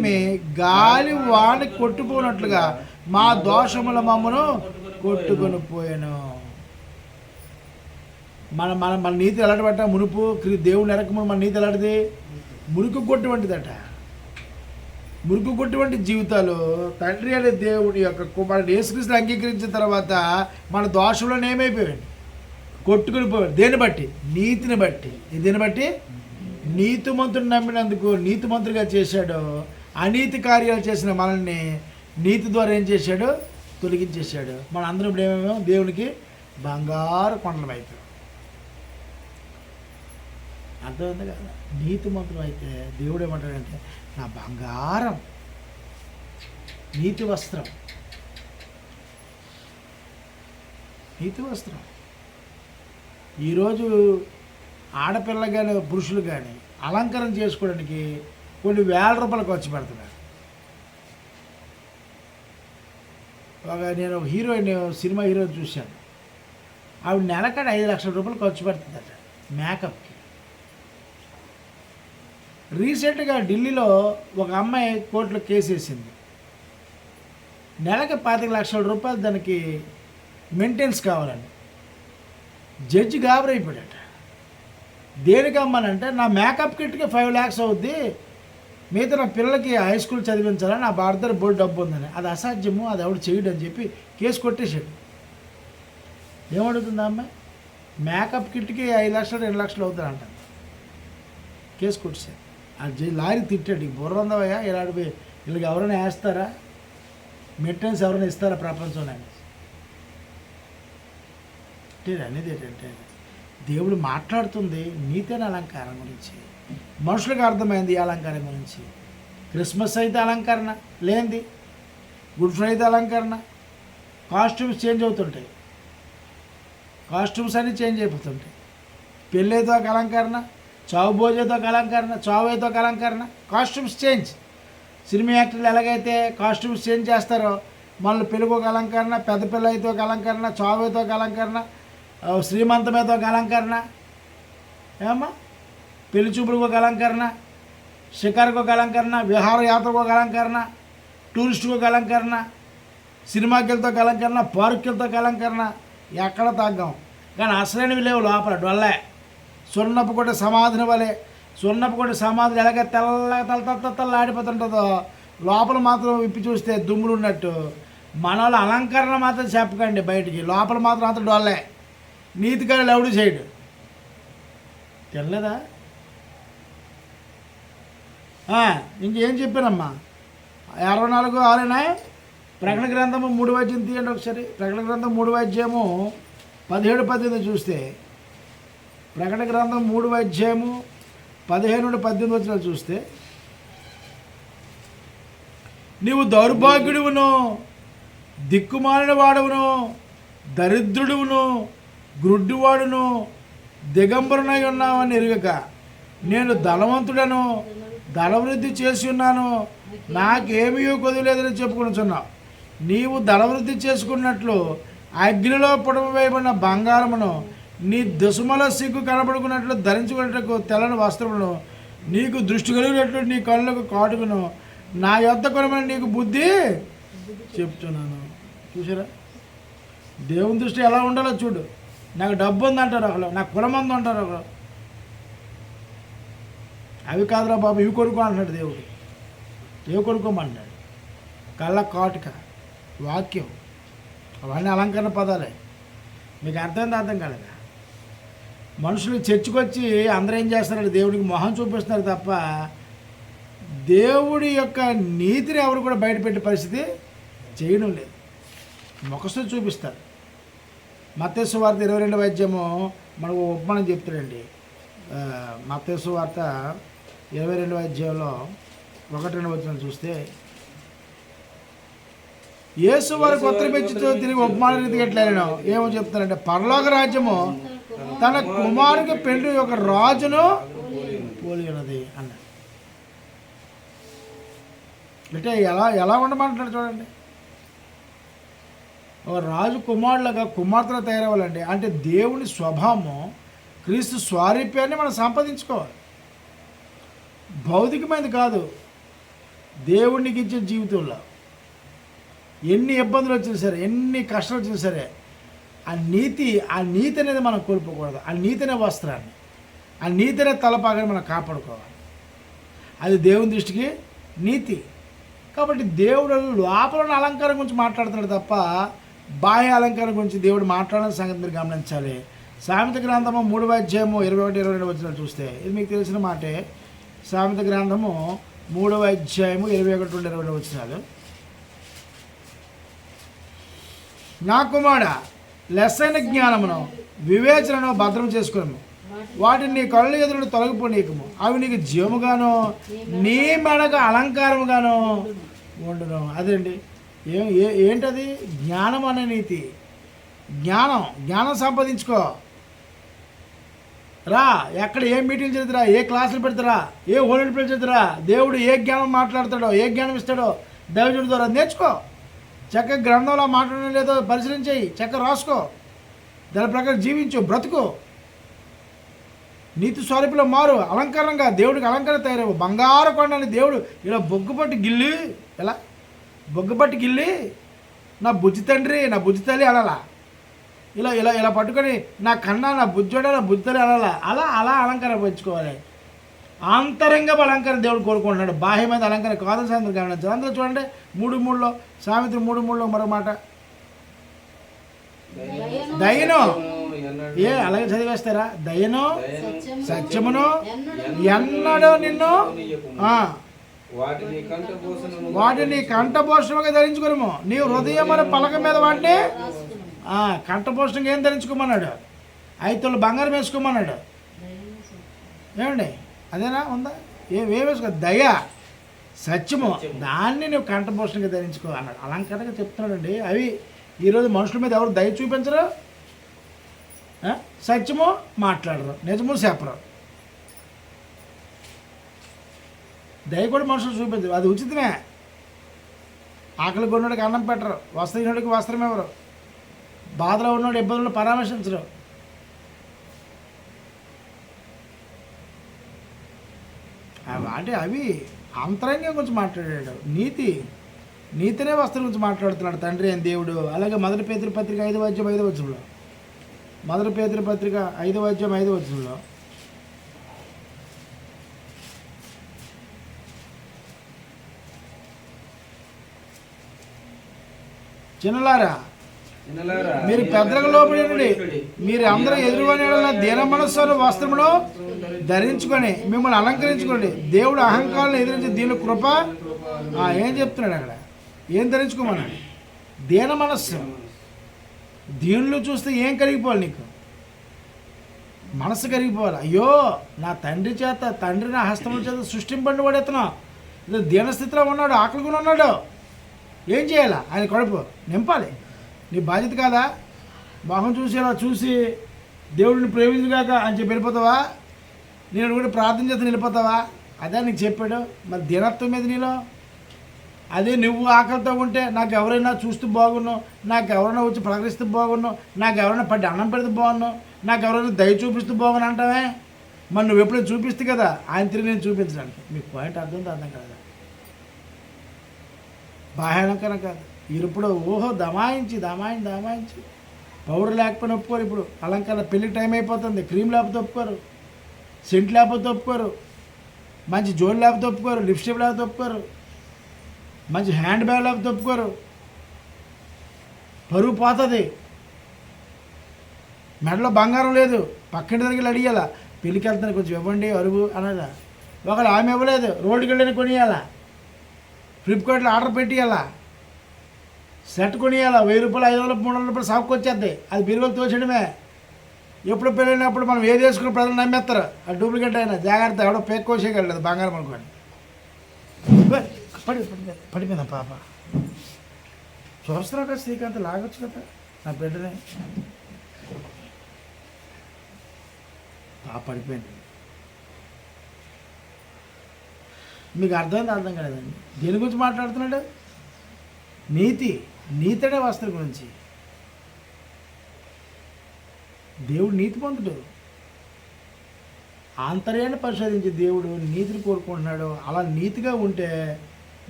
గాలి వాడి కొట్టుపోనట్లుగా మా దోషముల మమ్మను కొట్టుకొని పోయాను. మన మన మన నీతి ఎలాంటివట? మునుపు దేవుని ఎరకమును మన నీతి ఎలాంటిది? మురుకు కొట్టువంటిదట. మురుకు కొట్టువంటి జీవితాలు తండ్రి అనే దేవుడి యొక్క కుమారుడు యేసుక్రీస్తుని అంగీకరించిన తర్వాత మన దోషంలో ఏమైపోయాడు? కొట్టుకుని పోయాడు. దేన్ని బట్టి? నీతిని బట్టి. దేన్ని బట్టి? నీతిమంతుడు నమ్మినందుకు నీతిమంతుడిగా చేశాడు. అనీతి కార్యాలు చేసిన మనల్ని నీతి ద్వారా ఏం చేశాడు? తొలగించేశాడు. మన అందరం ఇప్పుడు ఏమేమో దేవునికి బంగారు కొండలం అయిపోయాం. అర్థమైంది కదా? నీతిమంతుడు అయితే దేవుడు ఏమంటాడంటే నా బంగారం, నీతి వస్త్రం, నీతి వస్త్రం. ఈరోజు ఆడపిల్ల కానీ పురుషులు కానీ అలంకరణ చేసుకోవడానికి కొన్ని వేల రూపాయలు ఖర్చు పెడుతున్నారు. నేను హీరోయిన్ సినిమా హీరోయిన్ చూశాను. ఆవిడ నెలకాడ 5 లక్షల రూపాయలు ఖర్చు పెడుతుందట మేకప్కి. రీసెంట్గా ఢిల్లీలో ఒక అమ్మాయి కోర్టులో కేసు వేసింది. నెలకి 25 లక్షల రూపాయలు దానికి మెయింటెనెన్స్ కావాలండి. జడ్జి గాబరైపోయాడట. దేనికి అమ్మానంటే నా మేకప్ కిట్కి 5 lakhs అవుద్ది, మిగతా నా పిల్లలకి హై స్కూల్ చదివించాలని నా భారత బోర్డు డబ్బు ఉందని. అది అసాధ్యము, అది ఎవడు చేయడు అని చెప్పి కేసు కొట్టేశాడు. ఏమడుగుతుంది అమ్మాయి? మేకప్ కిట్కి 5 లక్షలు 2 లక్షలు అవుతారంట. కేసు కొట్టేశాడు. ఆ లారీ తిట్టాడు, ఈ బుర్ర ఉందవయ్యా, ఇలాంటి వీళ్ళకి ఎవరైనా వేస్తారా? మెయింటెనెన్స్ ఎవరైనా ఇస్తారా ప్రపంచంలో? అనేది ఏంటంటే దేవుడు మాట్లాడుతుంది నీతైన అలంకారం గురించి. మనుషులకు అర్థమైంది ఈ అలంకారం గురించి. క్రిస్మస్ అయితే అలంకరణ లేనిది, గుడ్ ఫ్రైడే అయితే అలంకరణ, కాస్ట్యూమ్స్ చేంజ్ అవుతుంటాయి, కాస్ట్యూమ్స్ అన్నీ చేంజ్ అయిపోతుంటాయి. పెళ్ళైతే ఒక అలంకరణ, చావు భోజైతే ఒక అలంకరణ, చావు అయితే ఒక అలంకరణ, కాస్ట్యూమ్స్ చేంజ్. సినిమా యాక్టర్లు ఎలాగైతే కాస్ట్యూమ్స్ చేంజ్ చేస్తారో మళ్ళీ పెళ్ళికి ఒక అలంకరణ, పెద్ద పిల్ల అయితే ఒక అలంకరణ, చావు అయితే ఒక అలంకరణ, శ్రీమంతం అయితే ఒక అలంకరణ, ఏమమ్మా పెళ్లి చూపులకు ఒక అలంకరణ, షికారుకు ఒక అలంకరణ, విహారయాత్రకు ఒక అలంకరణ, టూరిస్టుకు ఒక అలంకరణ, సినిమాకి వెళ్తే ఒక అలంకరణ, పార్క్కి వెళ్తే ఒక అలంకరణ. ఎక్కడ తగ్గాం కానీ అసలైనవి లేవు లోపల. డొల్లే సున్నపు కొట్టే సమాధిని వలె. సున్నపు కొట్టే సమాధులు ఎలాగ తెల్ల ఆడిపోతుంటుందో లోపల మాత్రం విప్పి చూస్తే దుమ్ములు ఉన్నట్టు. మన వాళ్ళు అలంకరణ మాత్రం చెప్పకండి బయటికి, లోపల మాత్రం డొల్లే. నీతికారులు ఎవడు చేయడు. తెల్లదా? ఇంకేం చెప్పానమ్మా? 64:6 ప్రకటన గ్రంథము 3 తీయండి ఒకసారి. ప్రకటన గ్రంథం 3 17-18 చూస్తే, ప్రకటన గ్రంథం 3 17-18 చూస్తే, నీవు దౌర్భాగ్యుడువును, దిక్కుమాలిన వాడవును, దరిద్రుడువును, గ్రుడ్డివాడును, దిగంబరునై ఉన్నావని ఎరుగక నేను ధనవంతుడను, ధనవృద్ధి చేసి ఉన్నాను, నాకేమీ కొదవలేదని చెప్పుకొనుచున్నావు. నీవు ధనవృద్ధి చేసుకున్నట్లు అగ్నిలో పుడమవేయబడిన బంగారమును, నీ దుసుమల సిగ్గు కనబడుకున్నట్లు ధరించుకున్నట్టు తెల్లని వస్త్రమును, నీకు దృష్టి కలిగినట్లు నీ కళ్ళకు కాటుకును, నా యొద్ద కొనమని నీకు బుద్ధి చెప్తున్నాను. చూసారా దేవుని దృష్టి ఎలా ఉండాలో చూడు. నాకు డబ్బు ఉందంటారు ఒకళ్ళు, నాకు కులం ఉంది అంటారు ఒకళ్ళు. అవి కాదురా బాబు, ఇవి కొనుక్కో అంటున్నాడు దేవుడు. ఏవి కొనుక్కోమంటాడు? కళ్ళ కాటుక, వాక్యం, అవన్నీ అలంకరణ పదాలే. మీకు అర్థం కాలేదా? మనుషులు చర్చికి వచ్చి అందరూ ఏం చేస్తారంటే దేవుడికి మొహం చూపిస్తున్నారు తప్ప దేవుడి యొక్క నీతిని ఎవరు కూడా బయటపెట్టే పరిస్థితి చేయడం లేదు. ముఖస్థుతి చూపిస్తారు. మత్తయి సువార్త 22 మనకు ఉపమానం చెప్తాడండి. మత్తయి సువార్త 22 1-2 చూస్తే, యేసు వారు కొత్త పెంచుతో తిరిగి ఉపమాన రీతికి ఎట్లయినా ఏమో చెప్తారంటే, పరలోక రాజ్యము తన కుమారునికి పెళ్లి ఒక రాజును పోలి ఉన్నది అన్నాడు. అంటే ఎలా ఉండమంటున్నాడు చూడండి. ఒక రాజు కుమారులుగా కుమార్తెలు తయారవ్వాలండి. అంటే దేవుని స్వభావము, క్రీస్తు స్వారూప్యాన్ని మనం సంపాదించుకోవాలి. భౌతికమైనది కాదు, దేవుడికి ఇచ్చే జీవితంలో ఎన్ని ఇబ్బందులు వచ్చినా సరే, ఎన్ని కష్టాలు వచ్చినా సరే, ఆ నీతి అనేది మనం కోల్పోకూడదు. ఆ నీతి అనే వస్త్రాన్ని, ఆ నీతి అనే తలపాగాన్ని మనం కాపాడుకోవాలి. అది దేవుని దృష్టికి నీతి. కాబట్టి దేవుడు లోపల ఉన్న అలంకారం గురించి మాట్లాడుతున్నాడు తప్ప బాహ్య అలంకారం గురించి దేవుడు మాట్లాడిన సంగతి మీరు గమనించాలి. సామెత గ్రంథము 3వ అధ్యాయము 21-22 వచనాలు చూస్తే ఇది మీకు తెలిసిన మాటే. సామెత గ్రంథము 3వ అధ్యాయము 21-22 వచనాలు. నా కుమారుడ, లెస్సైన జ్ఞానమును వివేచనను భద్రం చేసుకున్నాము, వాటిని నీ కళ్ళు ఎదురు తొలగిపోనీయకము, అవి నీకు జీవముగాను నీ మెడకు అలంకారముగాను ఉండును. అదండి ఏంటది? జ్ఞానం అనే నీతి. జ్ఞానం సంపాదించుకో. రా, ఎక్కడ ఏ మీటింగ్లు చేద్దురా, ఏ క్లాసులు పెడతారా, ఏ హోల్డ్ ప్లేస్ చేద్దురా, దేవుడు ఏ జ్ఞానం మాట్లాడతాడో, ఏ జ్ఞానం ఇస్తాడో దైవజనుడి ద్వారా నేర్చుకో. చక్కగా గ్రంథంలో మాట్లాడడం లేదో పరిశీలించేయి, చక్కగా రాసుకో, దాని ప్రకారం జీవించు, బ్రతుకు. నీతి స్వరూపులో మారు, అలంకారంగా దేవుడికి అలంకారం తయారవు. బంగారు కొండని దేవుడు ఇలా బొగ్గుపట్టి గిల్లి, ఎలా బొగ్గుపట్టి గిల్లి నా బుజ్జి తండ్రి, నా బుజ్జి తల్లి అనాలా. ఇలా ఇలా ఇలా పట్టుకొని నా కన్నా, నా బుజ్జోడ, నా బుజ్జి తల్లి అనాలా. అలా అలంకారం పెంచుకోవాలి. ఆంతరంగా అలంకారం దేవుడు కోరుకుంటున్నాడు, బాహ్యమైన అలంకారం కాదు. సాయంత్రం గమనించాలి. అందులో చూడండి 3:3లో, సామెత 3:3లో మరో మాట, దయను అలాగే చదివేస్తారా? దయను సత్యమును ఎన్నడూ నిన్ను వాటిని కంఠభూషణంగా ధరించుకున్నాము. నీ హృదయం అనే పలక మీద వాటిని కంఠభూషణంగా ఏం ధరించుకోమన్నాడు? 5 తులాల బంగారం వేసుకోమన్నాడు. ఏమండి, అదేనా ఉందా? ఏం వేసుకో? దయ, సత్యము, దాన్ని నువ్వు కంఠభూషణంగా ధరించుకో అన్నాడు. అలంకరణగా చెప్తున్నాడండి. అవి ఈరోజు మనుషుల మీద ఎవరు దయ చూపించరు, సత్యము మాట్లాడరు, నిజము చెప్పరు. దయ కూడా మనుషులు చూపించరు, అది ఉచితమే. ఆకలి కొన్నోడికి అన్నం పెట్టరు, వస్త్రహీనుడికి వస్త్రం ఇవ్వరు, బాధలో ఉన్నోడు ఇబ్బందులను పరామర్శించరు. అంటే అవి అంతరంగం గురించి మాట్లాడాడు. నీతినే వస్త్రం గురించి మాట్లాడుతున్నాడు తండ్రి అని దేవుడు. అలాగే 1 పేతురు పత్రిక 5వ అధ్యాయం 5వ వచనంలో, 1 పేతురు పత్రిక 5వ అధ్యాయం 5వ వచనంలో, చిన్నలారా మీరు పెద్దలకు లోబడి మీరు అందరూ ఎదురుగానే దీన మనస్సు వస్త్రమును ధరించుకొని మిమ్మల్ని అలంకరించుకోండి. దేవుడు అహంకారాలను ఎదిరించి దీని కృప ఏం చెప్తున్నాడు అక్కడ? ఏం ధరించుకోమన్నాడు? దీన మనస్సు. దీనిలో చూస్తే ఏం కరిగిపోవాలి? నీకు మనసు కరిగిపోవాలి. అయ్యో, నా తండ్రి నా హస్తముల చేత సృష్టింపండి వాడెత్తను, ఇది దీనస్థితిలో ఉన్నాడు, ఆకలిగా ఉన్నాడు. ఏం చేయాలా? ఆయన కడుపు నింపాలి. నీ బాధ్యత కాదా? మొహం చూసేలా చూసి దేవుడిని ప్రేమించుగాక అని చెప్పి వెళ్ళిపోతావా? నేను కూడా ప్రార్థన చేస్తే వెళ్ళిపోతావా? అదే నీకు చెప్పాడు. మరి దీనత్వం మీద నీలో అదే నువ్వు ఆకలితో ఉంటే నాకు ఎవరైనా చూస్తూ బాగున్నావు, నాకు ఎవరైనా వచ్చి ప్రకటిస్తూ బాగున్నావు, నాకు ఎవరైనా పట్టి అన్నం పెడితే బాగున్నావు, నాకు ఎవరైనా దయ చూపిస్తూ బాగున్నా అంటావే. మరి నువ్వు ఎప్పుడైనా చూపిస్తే కదా ఆయన తిరిగి నేను చూపించడానికి. మీకు పాయింట్ అర్థం కదా? బాహ్యాలంకరణ కాదు. ఇప్పుడు దమాయించి పౌడర్ లేకపోయినా ఒప్పుకోరు. ఇప్పుడు అలంకరణ పెళ్లి టైం అయిపోతుంది, క్రీమ్ లేకపోతే ఒప్పుకోరు, సెంట్ లేకపోతే ఒప్పుకోరు, మంచి జోలు లేకపోతే ఒప్పుకోరు, లిప్స్టిక్ లేకపోతే ఒప్పుకోరు, మంచి హ్యాండ్ బ్యాగ్ లేకపోతే ఒప్పుకోరు. పరువు పోతుంది. మెడలో బంగారం లేదు, పక్కన దగ్గర అడిగేలా, పెళ్ళికి వెళ్తాను కొంచెం ఇవ్వండి అరువు అనగా, ఒకళ్ళు ఆమె ఇవ్వలేదు, రోడ్డుకి వెళ్ళని కొనియాలా, ఫ్లిప్కార్ట్లో ఆర్డర్ పెట్టియాలా, సెట్ కొనియాలా, 1000 రూపాయలు 500 300 రూపాయలు సాకు వచ్చేద్ది. అది బిరువులు తోచడమే. ఎప్పుడు పెళ్ళినప్పుడు మనం ఏది వేసుకుని ప్రజలు నమ్మేస్తారు. అది డూప్లికేట్ అయినా జాగ్రత్త, ఎవడో పేక్ కోసేయగలదు బంగారం అనుకోండి. పడిపోయిందా పాప? చూస్తున్నావు కదా శ్రీకాంత్, లాగొచ్చు కదా నా బిడ్డనే. పాప పడిపోయింది. మీకు అర్థం కాలేదండి. దేని గురించి మాట్లాడుతున్నాడు? నీతనే వస్త్రం గురించి. దేవుడు నీతిమంతుడు. ఆంతర్యాన్ని పరిశోధించి దేవుడు నీతిని కోరుకుంటున్నాడు. అలా నీతిగా ఉంటే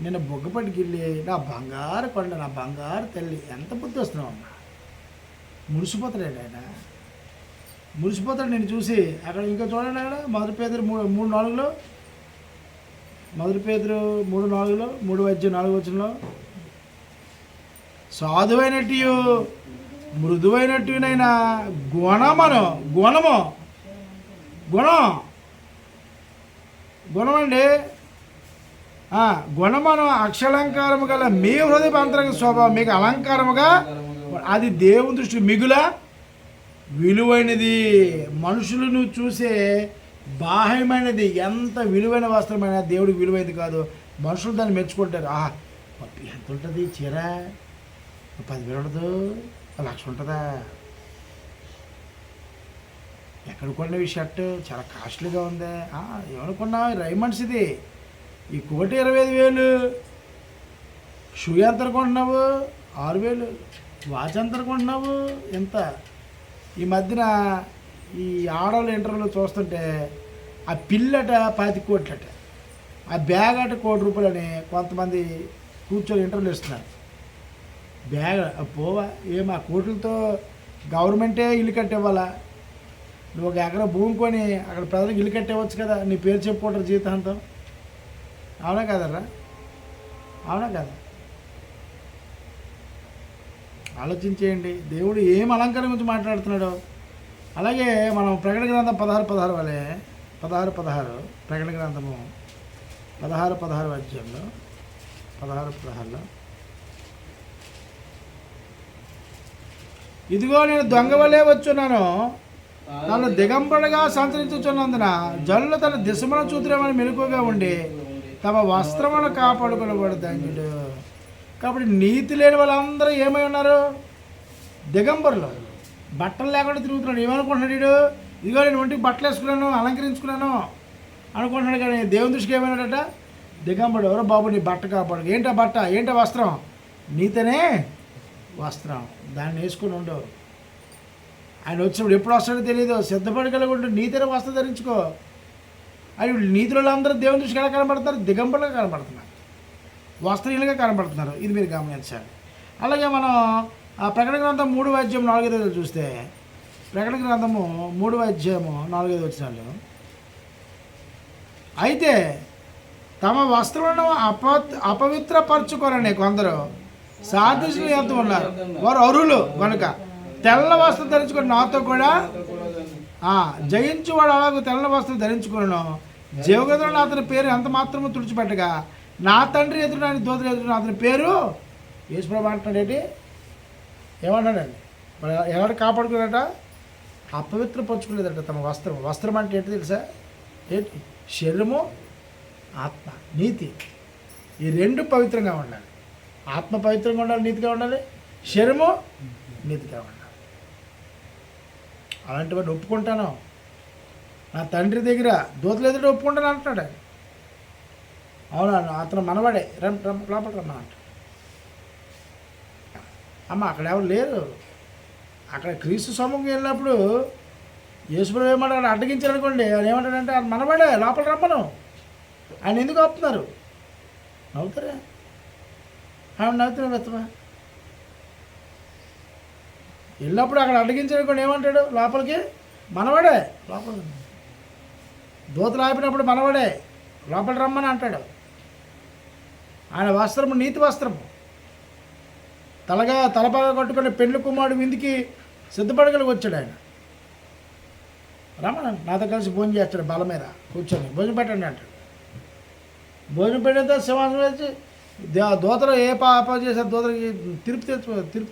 నేను బొగ్గపట్టుకెళ్ళి నా బంగారు కొండ, నా బంగారు తల్లి, ఎంత బుద్ధి వస్తున్నావు అమ్మా, మురిసిపోతాడు ఆయన, మురిసిపోతాడు నేను చూసి. అక్కడ ఇంకా చూడండి, అక్కడ మొదటి పేదరు 3:4, మొదటి పేదరు 3:4, 3:4 సాధువైనట్టు మృదువైనట్టునైనా గుణం అండి. గుణమను అక్షలంకారము గల మీ హృదయ అంతరంగ స్వభావం మీకు అలంకారముగా, అది దేవుని దృష్టి మిగుల విలువైనది. మనుషులను చూసే బాహ్యమైనది ఎంత విలువైన వస్త్రమైన దేవుడికి విలువైనది కాదు. మనుషులు దాన్ని మెచ్చుకుంటారు. ఎంత ఉంటుంది చీర, 10,000 ఉండదు, 1,00,000 ఉంటుందా, ఎక్కడ కొన్నవి షర్ట్ చాలా కాస్ట్లీగా ఉంది, ఏమనుకున్నావు రైమండ్స్ ఇది, ఈ కోటి 25,000, షూ ఎంత కొంటున్నావు 6,000, వాచ్ ఎంత కొంటున్నావు ఎంత. ఈ మధ్యన ఈ ఆడవాళ్ళ ఇంటర్వ్యూలో చూస్తుంటే ఆ పిల్లట 10 కోట్లట, ఆ బ్యాగ్ అట ₹1,00,000 అని కొంతమంది కూర్చొని ఇంటర్వ్యూలు ఇస్తున్నారు. బ్యాగ్ పోవా, ఆ కోట్లతో గవర్నమెంటే ఇల్లు కట్టివ్వాలా, నువ్వు 1 ఎకరా భూమి కొని అక్కడ ప్రజలకు ఇల్లు కట్టేవచ్చు కదా, నీ పేరు చెప్పుకుంటారు జీవితాంతం. అవునా కదరా, అవునా కదా, ఆలోచించేయండి. దేవుడు ఏం అలంకారం గురించి మాట్లాడుతున్నాడో. అలాగే మనం ప్రకటన గ్రంథం 16:16 వలె 16:16 ప్రకటన గ్రంథము 16:16 అధ్యాయంలో 16:16లో, ఇదిగో నేను దొంగ వలె వచ్చున్నాను, తను దిగంబరగా సంచరించుచున్నందున జనులు తన దిశమును చూతురేమని మెలకుగా ఉండి తమ వస్త్రమును కాపాడుకునేవాడు ధన్యుడు. కాబట్టి నీతి లేని వాళ్ళందరూ ఏమై ఉన్నారు, దిగంబరులు, బట్టలు లేకుండా తిరుగుతున్నాడు. ఏమనుకుంటున్నాడు వీడు, ఇదిగో నేను ఒంటికి బట్టలు వేసుకున్నాను, అలంకరించుకున్నాను అనుకుంటున్నాడు. కానీ దేవుని దృష్టికి ఏమైనాడట, దిగంబరుడు. ఎవరో బాబు నీ బట్ట కాపాడు, ఏంటో బట్ట, ఏంటో వస్త్రం, నీతనే వస్త్రం, దాన్ని వేసుకుని ఉండవు. ఆయన వచ్చినప్పుడు ఎప్పుడు వస్తాడో తెలియదు, సిద్ధపడగలిగి ఉండు, నీతనే వస్త్రం ధరించుకో. అది నీతిలో అందరూ దేవుని దృష్టికి ఎలా కనబడుతున్నారు, దిగంబరులుగా కనబడుతున్నారు, వస్త్రీలుగా కనబడుతున్నారు. ఇది మీరు గమనించాలి. అలాగే మనం ఆ ప్రకటన గ్రంథం 3:4 చూస్తే, ప్రకటన గ్రంథము 3:4 అయితే తమ వస్త్రములను అపవిత్రపరచుకోరని కొందరు సాదృశ్యం ఎంత ఉన్నారు, వారు అరువులు కనుక తెల్ల వస్త్రం ధరించుకొని నాతో కూడా జయించువాడు అలాగే తెల్ల వస్త్రం ధరించుకున్నాను, జీవగ్రంథంలో అతని పేరు ఎంత మాత్రమో తుడిచిపెట్టగా నా తండ్రి ఎదురు ఆయన దూతలు ఎదురు అతని పేరు యేసుప్రభు అంటున్నాడేంటి, ఏమన్నాడండి, మరి ఎవరు కాపాడుకున్నారట, అపవిత్రపరచుకోలేదట తమ వస్త్రం అంటే ఏంటి తెలుసా, ఏంటి, శరీరము ఆత్మ నీతి, ఈ 2 పవిత్రంగా ఉండాలి. ఆత్మ పవిత్రంగా ఉండాలి, నీతిగా ఉండాలి, శరీరము నీతిగా ఉండాలి. అలాంటి వాడిని ఒప్పుకుంటాను, నా తండ్రి దగ్గర దూతలు ఎదురు ఒప్పుకుంటాను అంటున్నాడు ఆయన. అవునా, అతను మనవాడే, లోపల రమ్మా అంట. అమ్మ అక్కడ ఎవరు లేరు, అక్కడ క్రీస్తు సముఖం వెళ్ళినప్పుడు యేసుప్రభు ఏమంటాడు, అక్కడ అడ్డగించారనుకోండి, ఆయన ఏమంటాడంటే ఆయన మనవాడే, లోపల రమ్మను. ఆయన ఎందుకు ఆపుతున్నారు, నవ్వుతారా, ఆవిడ నవ్వుతున్నా వెత్తమా. వెళ్ళినప్పుడు అక్కడ అడ్డగించారనుకోండి, ఏమంటాడు, లోపలికి మనవాడే, లోపల దూతలు ఆపినప్పుడు మనవాడే, లోపల రమ్మని అంటాడు. ఆయన వస్త్రము నీతి వస్త్రము, తలపాగా కట్టుకుని పెళ్లి కుమారుడు విందుకి సిద్ధపడగలిగి వచ్చాడు. ఆయన రమ్మని నాతో కలిసి భోజనం చేస్తాడు, బల మీద కూర్చొని భోజనం పెట్టండి అంటాడు. భోజనం పెట్టిన సింహాసనం వేసి దూతలు ఏ పాప చేశారు, దూతలకి తిరుపతి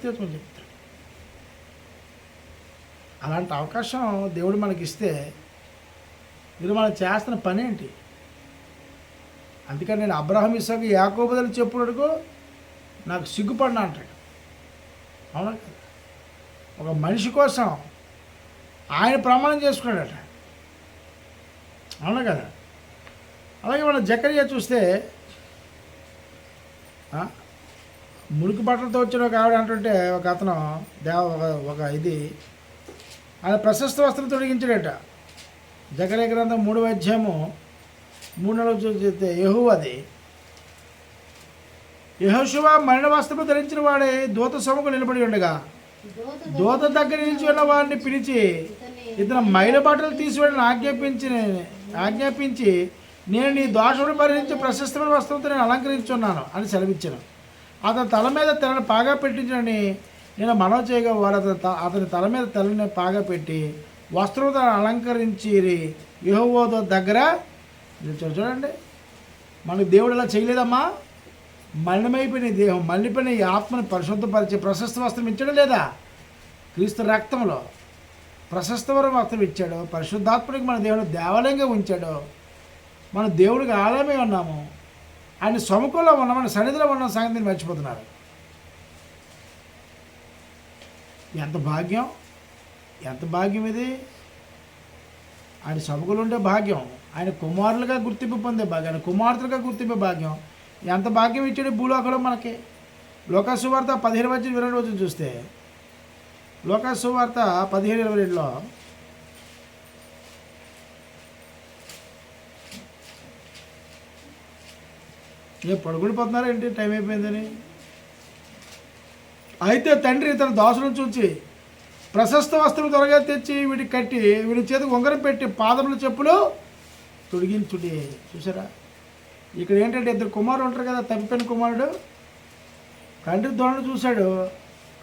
తెచ్చుమని చెప్తాడు. అలాంటి అవకాశం దేవుడు మనకి ఇస్తే ఇది మనం చేస్తున్న పని ఏంటి. అందుకని నేను అబ్రహాం, ఇస్సాకు, యాకోబు బదులు చెప్పుడుకు నాకు సిగ్గుపడినా అంటాడు. అవునా కదా, ఒక మనిషి కోసం ఆయన ప్రమాణం చేసుకున్నాడట. అవునా కదా. అలాగే మన జకరియా చూస్తే మురికి బట్టలతో వచ్చిన ఒక ఆవిడ అంటుంటే ఒక అతను ఒక ఇది ఆయన ప్రశస్త వస్త్రం తొడిగించాడట. జకర్యా గ్రంథం 3వ అధ్యాయము 3 చూస్తే యెహోవాది యెహోషువ మరణ వస్త్రము ధరించిన వాడే దూత సముఖంలో నిలబడి ఉండగా దూత దగ్గర నుంచి ఉన్న వాడిని పిలిచి ఇతను మైల బట్టలు తీసివేయడం ఆజ్ఞాపించి నేను నీ దోషమును పరిహరించి ప్రశస్తమైన వస్త్రంతో నేను అలంకరించున్నాను అని సెలవిచ్చాను. అతని తల మీద తెల్లని పాగా పెట్టించని నేను మనవి చేయగా వారు అతని తల మీద తెల్లని పాగా పెట్టి వస్త్రంతో అలంకరించి యెహోవా దగ్గర చూడండి. మనకు దేవుడు ఇలా చేయలేదమ్మా. మలినమైపోయిన దేహం, మళ్ళీపోయిన ఈ ఆత్మను పరిశుద్ధపరిచి ప్రశస్త వస్త్రం ఇచ్చాడు లేదా? క్రీస్తు రక్తంలో ప్రశస్తమైన వస్త్రం ఇచ్చాడు. పరిశుద్ధాత్మనికి మన దేవుడు దేవాలయంగా ఉంచాడు. మన దేవుడికి ఆలయమే ఉన్నాము. ఆయన సముఖంలో ఉన్నాం, మన సన్నిధిలో ఉన్న సంగతిని మర్చిపోతున్నారు. ఎంత భాగ్యం, ఎంత భాగ్యం ఇది! ఆయన సముఖంలో ఉండే భాగ్యం, ఆయన కుమారులుగా గుర్తింపు పొందే భాగ్యం, ఆయన కుమార్తెలుగా గుర్తింపే భాగ్యం. ఎంత భాగ్యం ఇచ్చాడు భూలోకంలో మనకి. లోకాసు వార్త 15:22 చూస్తే, లోకాసు వార్త 15:22లో పడుకుడిపోతున్నారా ఏంటి? టైం అయిపోయిందని. అయితే తండ్రి తన దాసులను చూచి ప్రశస్త వస్త్రం త్వరగా తెచ్చి వీడికి కట్టి వీడి చేతికి ఉంగరం పెట్టి పాదముల చెప్పులు తొడిగించుడి. చూసారా, ఇక్కడ ఏంటంటే ఇద్దరు కుమారుడు ఉంటారు కదా. తప్పిపోయిన కుమారుడు తండ్రి దొరను చూశాడు,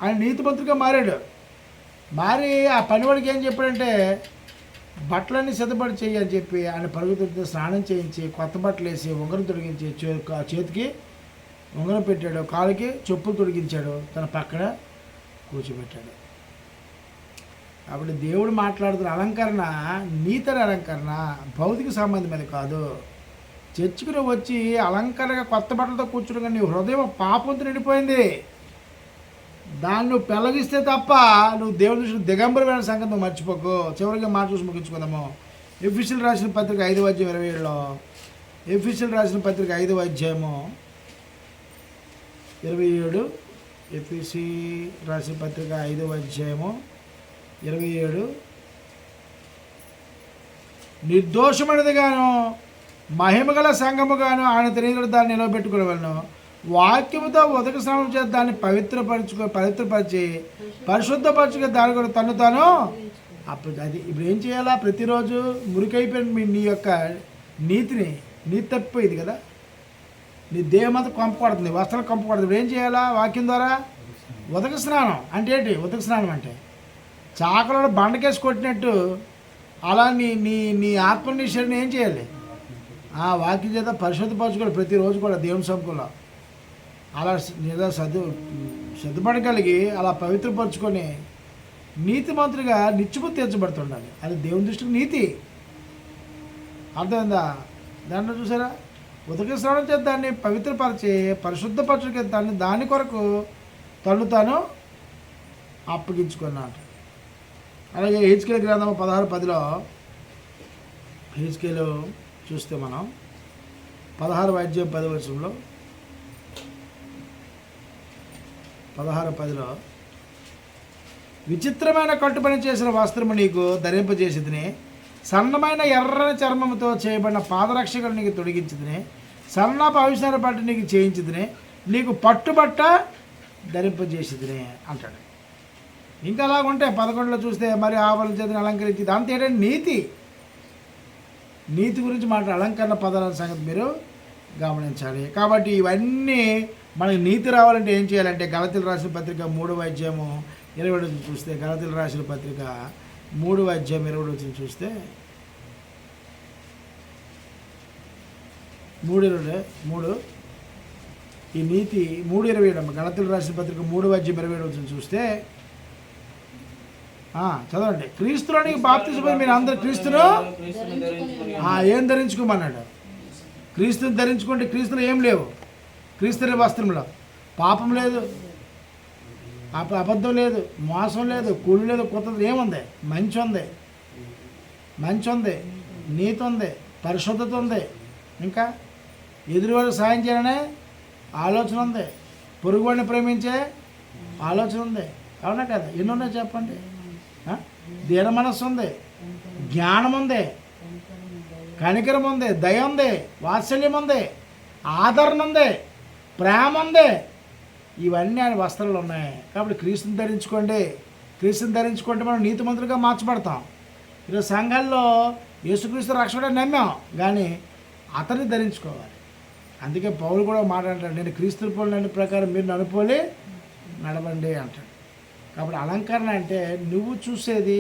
ఆయన నీతిమంతుడిగా మారాడు. మారి ఆ పనివాడికి ఏం చెప్పాడంటే బట్టలన్నీ సిద్ధపడి చెయ్యి అని చెప్పి ఆయన పరుగుతుంటే స్నానం చేయించి కొత్త బట్టలు వేసి ఉంగరం తొడిగించి చేతికి ఉంగరం పెట్టాడు, కాలుకి చెప్పులు తొడిగించాడు, తన పక్కన కూర్చోబెట్టాడు. కాబట్టి దేవుడు మాట్లాడుతున్న అలంకరణ నీతర అలంకరణ, భౌతిక సంబంధమైనది కాదు. చర్చికి వచ్చి అలంకరణగా కొత్త బట్టలతో కూర్చుని నీ హృదయం పాపంతో నిండిపోయింది. దాన్ని నువ్వు పెళ్ళగిస్తే తప్ప నువ్వు దేవుని దృష్టిలో దిగంబరమైన సంగతి నువ్వు మర్చిపోకు. చివరిగా మాట చూసి ముగించుకుందాము. ఎఫెసీయులకు రాసిన పత్రిక 5:27లో, ఎఫెసీయులకు రాసిన పత్రిక 5:27, ఎఫెసీ రాసిన పత్రిక 5:27 నిర్దోషమైనదిగాను మహిమగల సంఘముగాను ఆయన తెలియగల దాన్ని నిలవబెట్టుకోవలను. వాక్యముతో ఉదక స్నానం చేసి దాన్ని పవిత్రపరిచి పరిశుద్ధపరచుగా దాని కూడా తను తాను అప్పుడు అది ఇప్పుడు ఏం చేయాలా? ప్రతిరోజు మురికైపోయిన నీ యొక్క నీతి తప్పిపోయింది కదా. నీ దేహం అంతా కంపకూడుతుంది, వస్త్రాలు కంపకూడదు. ఇప్పుడు ఏం చేయాలా? వాక్యం ద్వారా ఉదక స్నానం అంటే ఏంటి? ఉదక స్నానం అంటే చాకలో బండకేసి కొట్టినట్టు అలా నీ నీ నీ ఆత్మ నీ శరీరం ఏం చేయాలి? ఆ వాక్యం చేత పరిశుద్ధపరచుకోవాలి ప్రతిరోజు కూడా దేవుని సముఖంలో. అలా సిద్ధపడగలిగి అలా పవిత్రపరచుకొని నీతిమంతుడిగా నిత్యము తీర్చబడుతుండాలి. అది దేవుని దృష్టికి నీతి. అర్థమైందా? దాంట్లో చూసారా, ఉదక స్నానం చేత దాన్ని పవిత్రపరిచి పరిశుద్ధపరచుకే దాని కొరకు తను తాను అప్పగించుకున్నాడు. అలాగే హెచ్కేల్ గ్రంథం 16:10లో హెచ్కేలు చూస్తే మనం 16:10 16:10లో విచిత్రమైన కట్టుపని చేసిన వస్త్రము నీకు ధరింపజేసిదిని, సన్నమైన ఎర్రని చర్మముతో చేయబడిన పాదరక్షకులు నీకు తొడిగించిదిని, సన్నపు అవిసర పట్టు నీకు చేయించిదిని, నీకు పట్టుబట్ట ధరింపజేసిదిని అంటాడు. ఇంకా అలాగుంటే 11లో చూస్తే మరి ఆవరణ చేతిని అలంకరించి దాంతో ఏంటంటే నీతి గురించి మాట్లాడే అలంకరణ పదాల సంగతి మీరు గమనించాలి. కాబట్టి ఇవన్నీ మనకి నీతి రావాలంటే ఏం చేయాలంటే గలతీయులకు రాసిన పత్రిక 3:20 చూస్తే, గలతీయులకు రాసిన పత్రిక 3:20 చూస్తే 3:20 ఈ నీతి 3:27 గలతీయులకు రాసిన పత్రిక 3:27 చూస్తే చదవండి. క్రీస్తులోనికి బాప్తిజం మీరు అందరు క్రీస్తును ఏం ధరించుకోమన్నాడు? క్రీస్తుని ధరించుకుంటే క్రీస్తులో ఏం లేవు. క్రీస్తుని వస్త్రంలో పాపం లేదు, అబద్ధం లేదు, మోసం లేదు, కుళ్ళు లేదు, కొత్తది ఏముంది? మంచి ఉంది, నీతి ఉంది, పరిశుద్ధత ఉంది, ఇంకా ఎదురువాడు సాయం చేయాలనే ఆలోచన ఉంది, పొరుగువాడిని ప్రేమించే ఆలోచన ఉంది. అవునా కదా? ఎన్నున్నాయి చెప్పండి. దీన మనస్సు ఉంది, జ్ఞానం ఉంది, కనికరం ఉంది, దయ ఉంది, వాత్సల్యం ఉంది, ఆదరణ ఉంది, ప్రేమ ఉంది. ఇవన్నీ ఆయన వస్త్రాలు ఉన్నాయి. కాబట్టి క్రీస్తుని ధరించుకోండి. క్రీస్తుని ధరించుకుంటే మనం నీతిమంతులుగా మార్చబడతాం. ఈరోజు సంఘాల్లో యేసుక్రీస్తు రక్షణ నమ్మాం, కానీ అతన్ని ధరించుకోవాలి. అందుకే పౌలు కూడా మాట్లాడతాడు, నేను క్రీస్తు పోలిన ప్రకారం మీరు నడుపోలి నడవండి అంటాడు. కాబట్టి అలంకరణ అంటే నువ్వు చూసేది,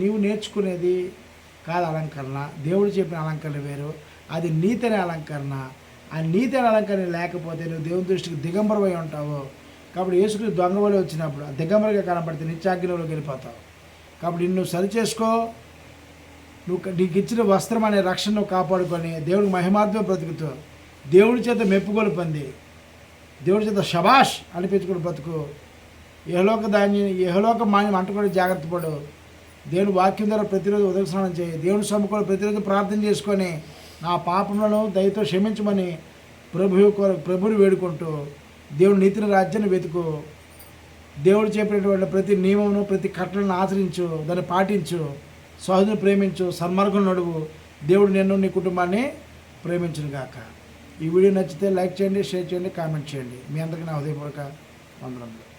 నీవు నేర్చుకునేది కాదు అలంకరణ. దేవుడు చెప్పిన అలంకరణ వేరు, అది నీతి అనే అలంకరణ. ఆ నీతి అనే అలంకరణ లేకపోతే నువ్వు దేవుని దృష్టికి దిగంబరమై ఉంటావు. కాబట్టి యేసుక్రీస్తు దొంగవలి వచ్చినప్పుడు ఆ దిగంబరగా కనపడితే నిత్యాగ్నిలోకి వెళ్ళిపోతావు. కాబట్టి నిన్ను సరి చేసుకో. నీకు ఇచ్చిన వస్త్రం అనే రక్షణ నువ్వు కాపాడుకొని దేవుడికి మహిమార్థం బ్రతుకుతూ దేవుడి చేత మెప్పుగోలు పొంది దేవుడి చేత షబాష్ అనిపించుకుని బ్రతుకు. యెహలోక మాన్యం అంటుకొని జాగ్రత్త పడు. దేవుని వాక్యం ద్వారా ప్రతిరోజు ఉదక స్నానం చేయి. దేవుని సమ్ముకొని ప్రతిరోజు ప్రార్థన చేసుకొని నా పాపములను దయతో క్షమించమని ప్రభుని వేడుకుంటూ దేవుని నీతిని రాజ్యాన్ని వెతుకు. దేవుడు చెప్పినటువంటి ప్రతి నియమమును ప్రతి కట్టలను ఆచరించు, దాన్ని పాటించు, సహోదరుని ప్రేమించు, సన్మార్గం నడువు. దేవుడు నిన్ను నీ కుటుంబాన్ని ప్రేమించును గాక. ఈ వీడియో నచ్చితే లైక్ చేయండి, షేర్ చేయండి, కామెంట్ చేయండి. మీ అందరికీ నా హృదయపూర్వక వందనములు.